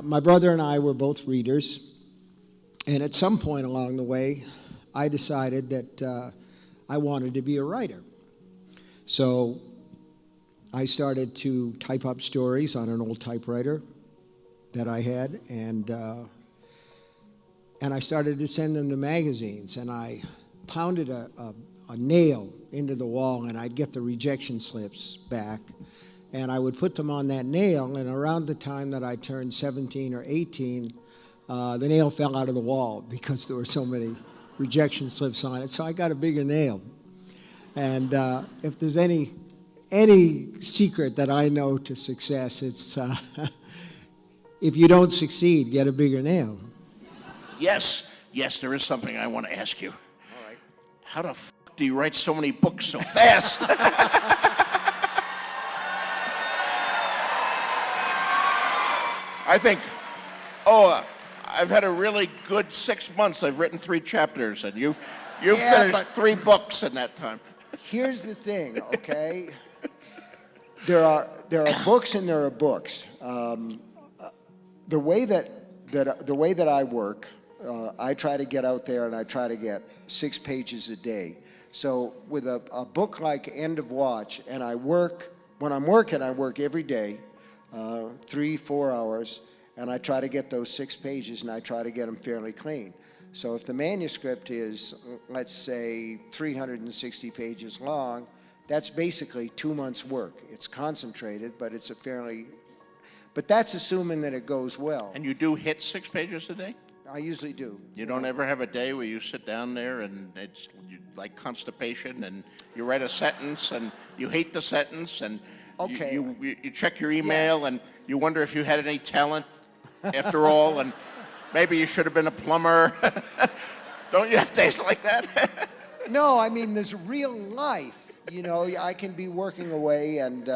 my brother and I were both readers, and at some point along the way, I decided that I wanted to be a writer. So I started to type up stories on an old typewriter that I had, and I started to send them to magazines, and I pounded a nail into the wall, and I'd get the rejection slips back, and I would put them on that nail, and around the time that I turned 17 or 18, the nail fell out of the wall because there were so many rejection slips on it, so I got a bigger nail. And if there's any secret that I know to success, it's if you don't succeed, get a bigger nail. Yes, there is something I want to ask you. All right. How the f do you write so many books so fast? I think, I've had a really good 6 months. I've written 3 chapters, and you've finished 3 books in that time. Here's the thing, okay? There are books and there are books. The way that I work, I try to get out there and I try to get 6 pages a day. So with a book like End of Watch, and when I'm working, I work every day, 3-4 hours, and I try to get those 6 pages, and I try to get them fairly clean. So if the manuscript is, let's say, 360 pages long, that's basically 2 months' work. It's concentrated, but it's but that's assuming that it goes well. And you do hit 6 pages a day? I usually do. You don't ever have a day where you sit down there and it's like constipation, and you write a sentence and you hate the sentence, and okay. you check your email, and you wonder if you had any talent after all, and maybe you should have been a plumber. Don't you have days like that? No, I mean, there's real life. You know, I can be working away and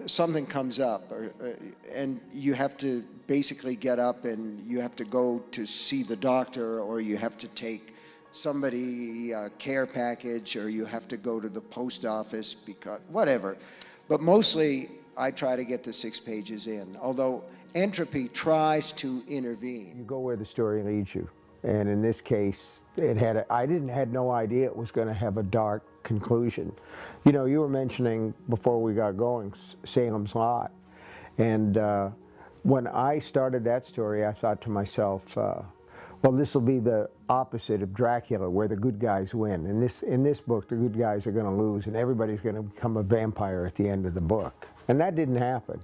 something comes up, and you have to basically get up and you have to go to see the doctor, or you have to take somebody a care package, or you have to go to the post office, because whatever. But mostly I try to get the 6 pages in, although entropy tries to intervene. You go where the story leads you. And in this case, I had no idea it was going to have a dark conclusion. You know, you were mentioning before we got going, Salem's Lot. And when I started that story, I thought to myself, well, this will be the opposite of Dracula, where the good guys win. In this book, the good guys are going to lose, and everybody's going to become a vampire at the end of the book. And that didn't happen,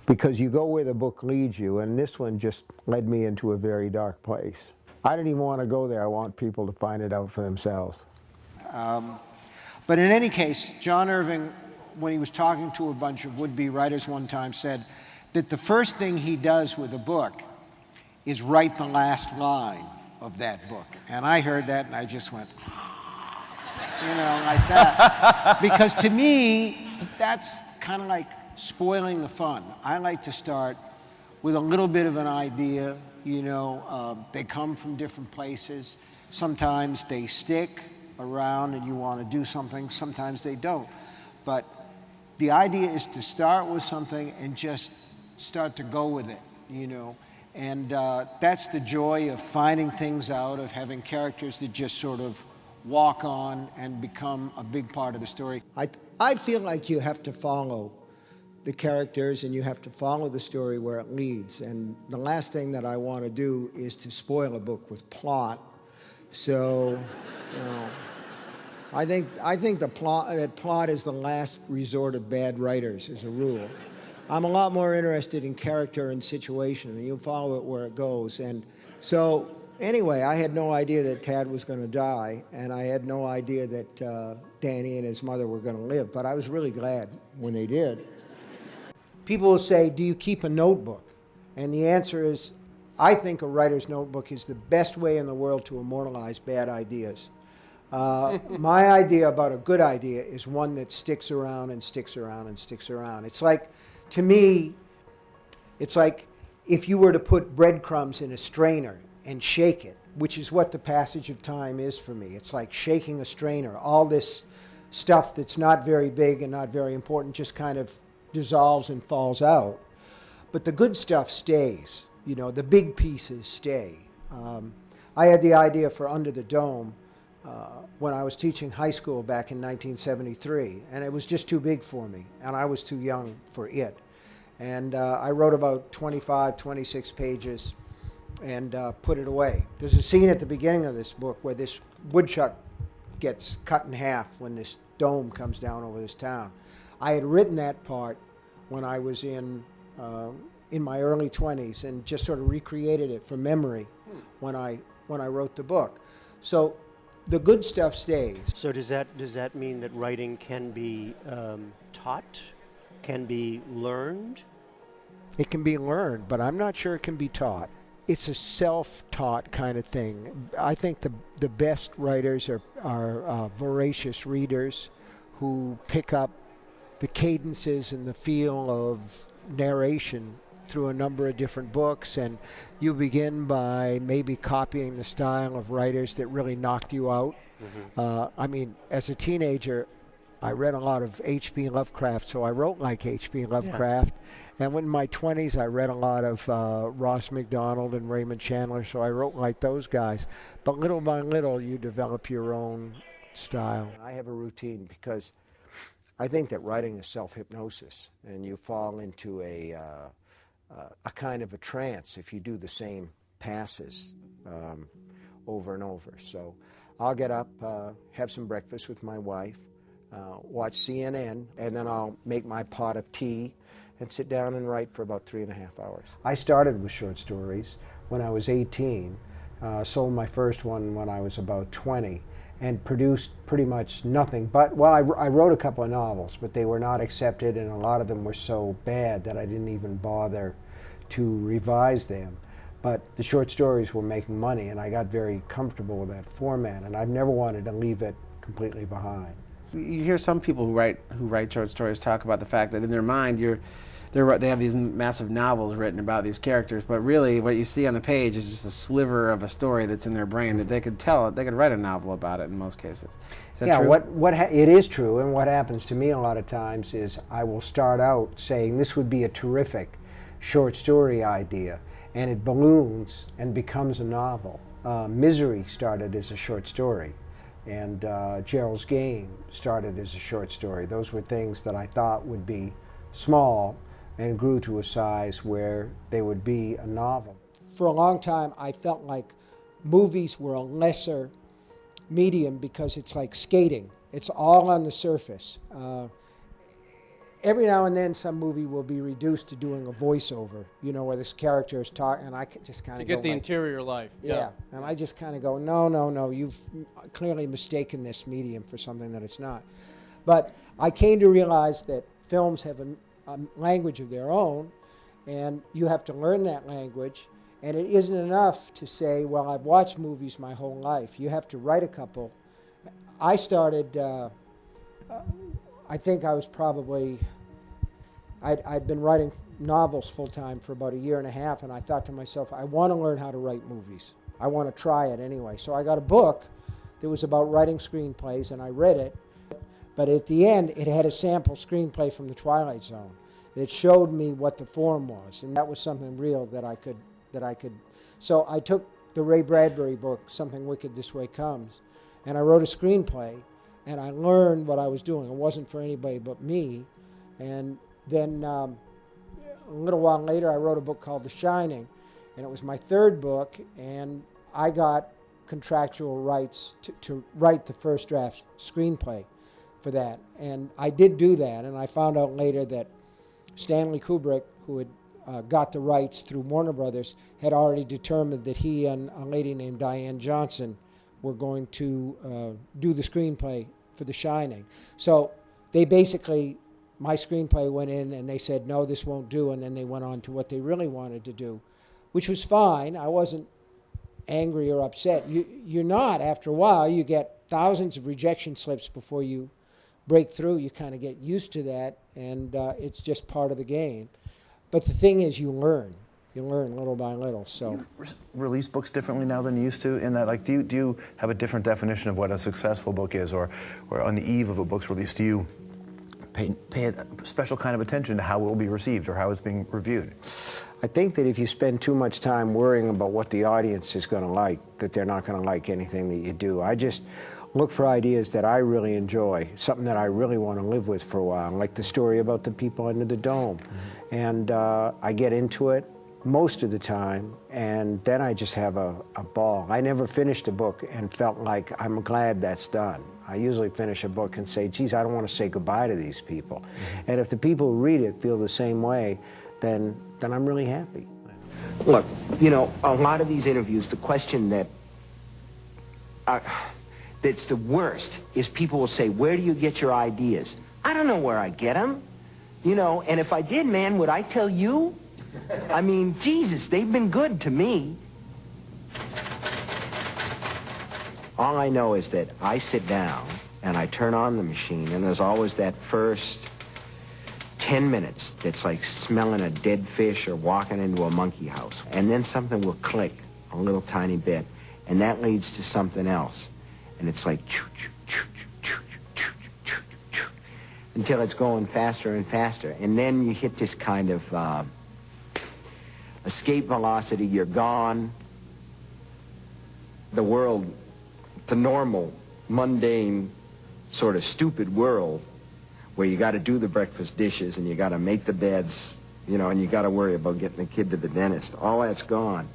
because you go where the book leads you, and this one just led me into a very dark place. I didn't even want to go there. I want people to find it out for themselves. But in any case, John Irving, when he was talking to a bunch of would-be writers one time, said that the first thing he does with a book is write the last line of that book. And I heard that and I just went, you know, like that. Because to me, that's kind of like spoiling the fun. I like to start with a little bit of an idea, you know, they come from different places. Sometimes they stick around and you want to do something, sometimes they don't. But the idea is to start with something and just start to go with it, you know. And that's the joy of finding things out, of having characters that just sort of walk on and become a big part of the story. I feel like you have to follow the characters and you have to follow the story where it leads. And the last thing that I want to do is to spoil a book with plot. So, you know, I think that plot is the last resort of bad writers, as a rule. I'm a lot more interested in character and situation, and you follow it where it goes. And so, anyway, I had no idea that Tad was going to die, and I had no idea that Danny and his mother were going to live, but I was really glad when they did. People will say, do you keep a notebook? And the answer is, I think a writer's notebook is the best way in the world to immortalize bad ideas. My idea about a good idea is one that sticks around and sticks around and sticks around. It's like, to me, it's like if you were to put breadcrumbs in a strainer and shake it, which is what the passage of time is for me. It's like shaking a strainer. All this stuff that's not very big and not very important just kind of dissolves and falls out. but the good stuff stays. You know, the big pieces stay. I had the idea for Under the Dome when I was teaching high school back in 1973, and it was just too big for me, and I was too young for it. And I wrote about 25, 26 pages and put it away. There's a scene at the beginning of this book where this woodchuck gets cut in half when this dome comes down over this town. I had written that part when I was in my early 20s and just sort of recreated it from memory when I wrote the book. So the good stuff stays. So does that mean that writing can be taught, can be learned? It can be learned, but I'm not sure it can be taught. It's a self-taught kind of thing. I think the best writers are voracious readers who pick up the cadences and the feel of narration through a number of different books, and you begin by maybe copying the style of writers that really knocked you out. I mean, as a teenager, I read a lot of H.P. Lovecraft, so I wrote like H.P. Lovecraft. And in my 20s, I read a lot of Ross MacDonald and Raymond Chandler, so I wrote like those guys. But little by little, you develop your own style. I have a routine because I think that writing is self-hypnosis, and you fall into a kind of a trance if you do the same passes over and over. So I'll get up, have some breakfast with my wife, watch CNN, and then I'll make my pot of tea and sit down and write for about 3.5 hours. I started with short stories when I was 18, sold my first one when I was about 20, and produced pretty much nothing but, well, I wrote a couple of novels, but they were not accepted, and a lot of them were so bad that I didn't even bother to revise them. But the short stories were making money, and I got very comfortable with that format, and I've never wanted to leave it completely behind. You hear some people who write short stories talk about the fact that in their mind they have these massive novels written about these characters, but really what you see on the page is just a sliver of a story that's in their brain that they could write a novel about it in most cases. Is that true? It is true, and what happens to me a lot of times is I will start out saying this would be a terrific short story idea, and it balloons and becomes a novel. Misery started as a short story, and Gerald's Game started as a short story. Those were things that I thought would be small and grew to a size where they would be a novel. For a long time, I felt like movies were a lesser medium because it's like skating. It's all on the surface. Every now and then, some movie will be reduced to doing a voiceover, you know, where this character is talking, and I just kind of go, to get the interior life. Yeah, and I just kind of go, no, you've clearly mistaken this medium for something that it's not. But I came to realize that films have a language of their own, and you have to learn that language, and it isn't enough to say, well, I've watched movies my whole life. You have to write a couple. I started, I think I was probably, I'd been writing novels full-time for about 1.5 years, and I thought to myself, I want to learn how to write movies. I want to try it anyway. So I got a book that was about writing screenplays, and I read it. But at the end, it had a sample screenplay from The Twilight Zone. It showed me what the form was, and that was something real that I could. So I took the Ray Bradbury book, Something Wicked This Way Comes, and I wrote a screenplay, and I learned what I was doing. It wasn't for anybody but me. And then a little while later, I wrote a book called The Shining, and it was my third book, and I got contractual rights to write the first draft screenplay for that. And I did do that, and I found out later that Stanley Kubrick, who had got the rights through Warner Brothers, had already determined that he and a lady named Diane Johnson were going to do the screenplay for The Shining. So they basically, my screenplay went in and they said, no, this won't do, and then they went on to what they really wanted to do, which was fine. I wasn't angry or upset. You're not, after a while. You get thousands of rejection slips before you break through. You kind of get used to that, and it's just part of the game. But the thing is, you learn little by little. So, do you release books differently now than you used to? In that, like, do you have a different definition of what a successful book is, or on the eve of a book's release, do you pay a special kind of attention to how it will be received or how it's being reviewed? I think that if you spend too much time worrying about what the audience is going to like, that they're not going to like anything that you do. I just look for ideas that I really enjoy, something that I really want to live with for a while, like the story about the people under the dome. And I get into it most of the time, and then I just have a ball. I never finished a book and felt like I'm glad that's done. I usually finish a book and say, geez, I don't want to say goodbye to these people. And if the people who read it feel the same way, then I'm really happy. Look, you know, a lot of these interviews, the question that's the worst is people will say, where do you get your ideas? I don't know where I get them, you know, and if I did, man, would I tell you? I mean, Jesus, they've been good to me. All I know is that I sit down and I turn on the machine, and there's always that first 10 minutes that's like smelling a dead fish or walking into a monkey house. And then something will click a little tiny bit, and that leads to something else. And it's like choo, choo, choo, choo, choo, choo, choo, choo, until it's going faster and faster. And then you hit this kind of escape velocity. You're gone. The world, the normal, mundane, sort of stupid world where you got to do the breakfast dishes and you got to make the beds, you know, and you got to worry about getting the kid to the dentist. All that's gone.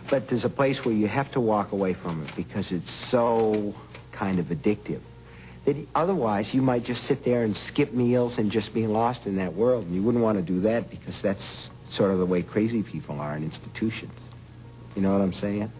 But there's a place where you have to walk away from it because it's so kind of addictive that otherwise you might just sit there and skip meals and just be lost in that world. And you wouldn't want to do that because that's sort of the way crazy people are in institutions. You know what I'm saying?